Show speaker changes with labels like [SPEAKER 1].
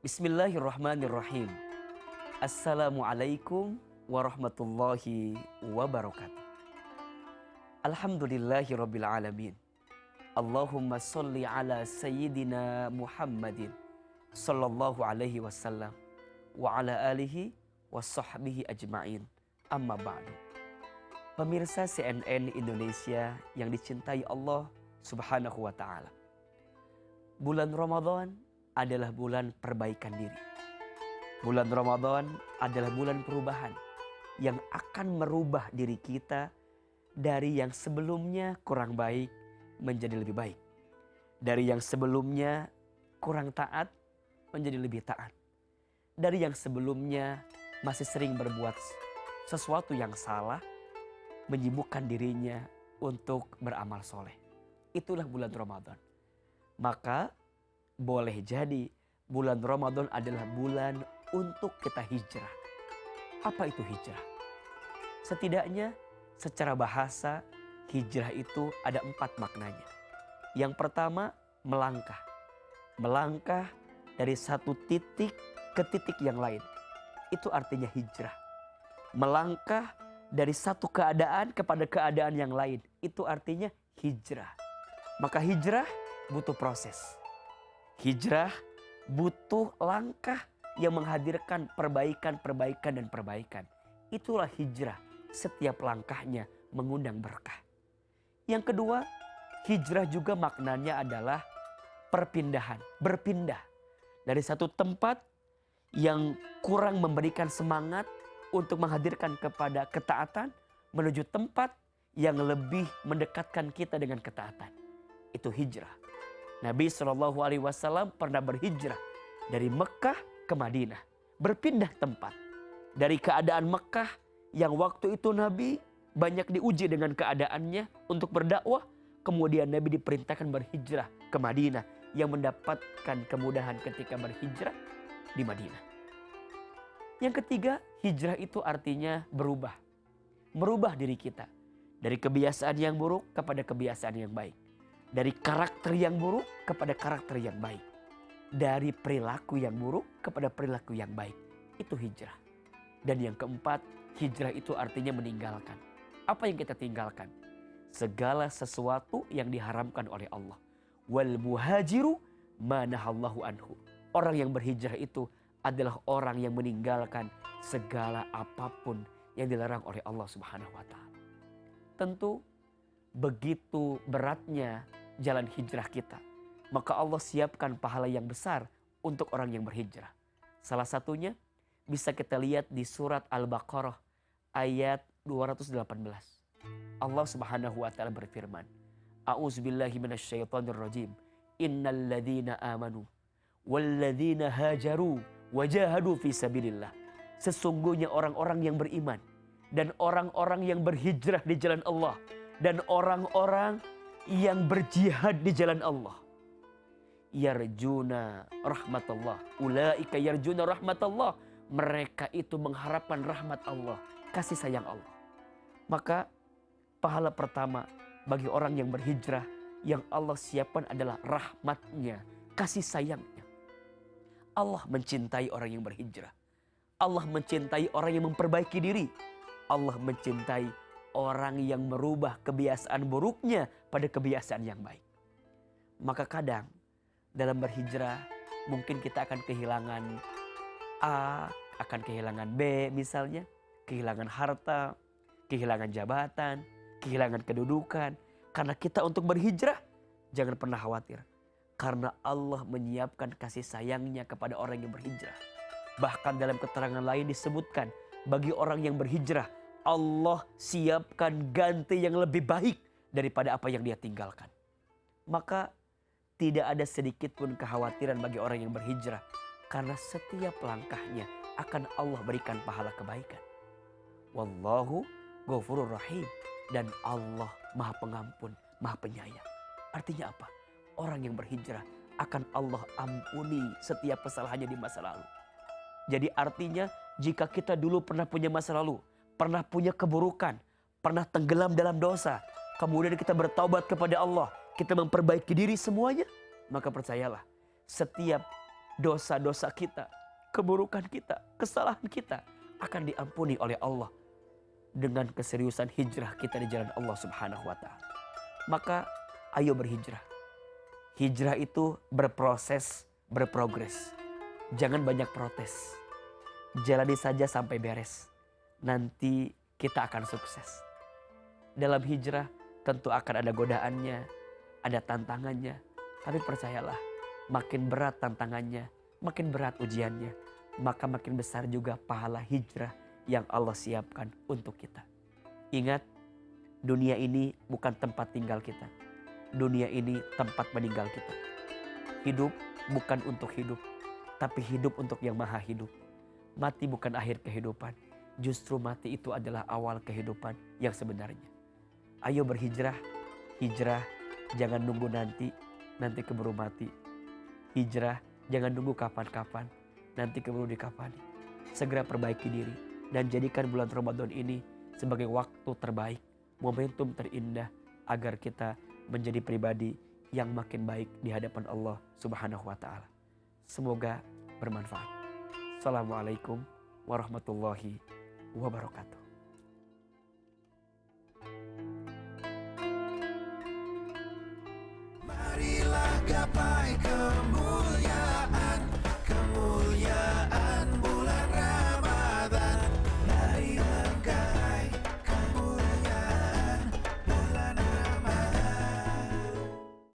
[SPEAKER 1] Bismillahirrahmanirrahim. Assalamualaikum warahmatullahi wabarakatuh. Alhamdulillahirabbil alamin. Allahumma sholli ala sayyidina Muhammadin sallallahu alaihi wasallam wa ala alihi wa sahbihi ajma'in. Amma ba'du. Pemirsa CNN Indonesia yang dicintai Allah Subhanahu wa taala. Bulan Ramadan adalah bulan perbaikan diri. Bulan Ramadan adalah bulan perubahan yang akan merubah diri kita dari yang sebelumnya kurang baik menjadi lebih baik. Dari yang sebelumnya kurang taat menjadi lebih taat. Dari yang sebelumnya masih sering berbuat sesuatu yang salah, menyibukkan dirinya untuk beramal soleh. Itulah bulan Ramadan. Maka boleh jadi bulan Ramadan adalah bulan untuk kita hijrah. Apa itu hijrah? Setidaknya secara bahasa hijrah itu ada 4 maknanya. Yang pertama, melangkah. Melangkah dari satu titik ke titik yang lain. Itu artinya hijrah. Melangkah dari satu keadaan kepada keadaan yang lain. Itu artinya hijrah. Maka hijrah butuh proses. Hijrah butuh langkah yang menghadirkan perbaikan dan perbaikan. Itulah hijrah. Setiap langkahnya mengundang berkah. Yang kedua, hijrah juga maknanya adalah perpindahan. Berpindah dari satu tempat yang kurang memberikan semangat untuk menghadirkan kepada ketaatan menuju tempat yang lebih mendekatkan kita dengan ketaatan. Itu hijrah. Nabi SAW pernah berhijrah dari Mekah ke Madinah. Berpindah tempat. Dari keadaan Mekah yang waktu itu Nabi banyak diuji dengan keadaannya untuk berdakwah. Kemudian Nabi diperintahkan berhijrah ke Madinah yang mendapatkan kemudahan ketika berhijrah di Madinah. Yang ketiga, hijrah itu artinya berubah. Merubah diri kita. Dari kebiasaan yang buruk kepada kebiasaan yang baik. Dari karakter yang buruk kepada karakter yang baik. Dari perilaku yang buruk kepada perilaku yang baik. Itu hijrah. Dan yang keempat, hijrah itu artinya meninggalkan. Apa yang kita tinggalkan? Segala sesuatu yang diharamkan oleh Allah. Wal muhajiru ma nahallahu anhu. Orang yang berhijrah itu adalah orang yang meninggalkan segala apapun yang dilarang oleh Allah Subhanahu wa taala. Tentu begitu beratnya jalan hijrah kita, maka Allah siapkan pahala yang besar untuk orang yang berhijrah. Salah satunya bisa kita lihat di surat Al-Baqarah ayat 218. Allah Subhanahu wa taala berfirman, A'udzubillahi minasyaitonirrajim. Innal ladzina amanu wal ladzina hajaru wajahadu fi sabilillah. Sesungguhnya orang-orang yang beriman dan orang-orang yang berhijrah di jalan Allah dan orang-orang yang berjihad di jalan Allah. Yarjuna rahmatullah. Ulaika yarjuna rahmatullah. Mereka itu mengharapkan rahmat Allah, kasih sayang Allah. Maka pahala pertama bagi orang yang berhijrah yang Allah siapkan adalah rahmatnya, kasih sayangnya. Allah mencintai orang yang berhijrah. Allah mencintai orang yang memperbaiki diri. Allah mencintai orang yang merubah kebiasaan buruknya pada kebiasaan yang baik. Maka kadang dalam berhijrah mungkin kita akan kehilangan A, akan kehilangan B misalnya. Kehilangan harta, kehilangan jabatan, kehilangan kedudukan. Karena kita untuk berhijrah, jangan pernah khawatir. Karena Allah menyiapkan kasih sayangnya kepada orang yang berhijrah. Bahkan dalam keterangan lain disebutkan, bagi orang yang berhijrah, Allah siapkan ganti yang lebih baik daripada apa yang dia tinggalkan. Maka tidak ada sedikit pun kekhawatiran bagi orang yang berhijrah. Karena setiap langkahnya akan Allah berikan pahala kebaikan. Wallahu ghafurur rahim. Dan Allah maha pengampun, maha penyayang. Artinya apa? Orang yang berhijrah akan Allah ampuni setiap kesalahannya di masa lalu. Jadi artinya jika kita dulu pernah punya masa lalu, pernah punya keburukan, pernah tenggelam dalam dosa, kemudian kita bertaubat kepada Allah, kita memperbaiki diri semuanya, maka percayalah, setiap dosa-dosa kita, keburukan kita, kesalahan kita akan diampuni oleh Allah dengan keseriusan hijrah kita di jalan Allah Subhanahu wa taala. Maka ayo berhijrah. Hijrah itu berproses, berprogres. Jangan banyak protes. Jalani saja sampai beres. Nanti kita akan sukses. Dalam hijrah tentu akan ada godaannya, ada tantangannya. Tapi percayalah, makin berat tantangannya, makin berat ujiannya, maka makin besar juga pahala hijrah yang Allah siapkan untuk kita. Ingat, dunia ini bukan tempat tinggal kita. Dunia ini tempat meninggal kita. Hidup bukan untuk hidup, tapi hidup untuk yang maha hidup. Mati bukan akhir kehidupan. Justru mati itu adalah awal kehidupan yang sebenarnya. Ayo berhijrah. Hijrah jangan nunggu nanti keburu mati. Hijrah jangan nunggu kapan-kapan, nanti keburu dikafani. Segera perbaiki diri dan jadikan bulan Ramadan ini sebagai waktu terbaik, momentum terindah agar kita menjadi pribadi yang makin baik di hadapan Allah Subhanahu wa taala. Semoga bermanfaat. Assalamualaikum warahmatullahi wabarakatuh.
[SPEAKER 2] Marilah gapai kemuliaan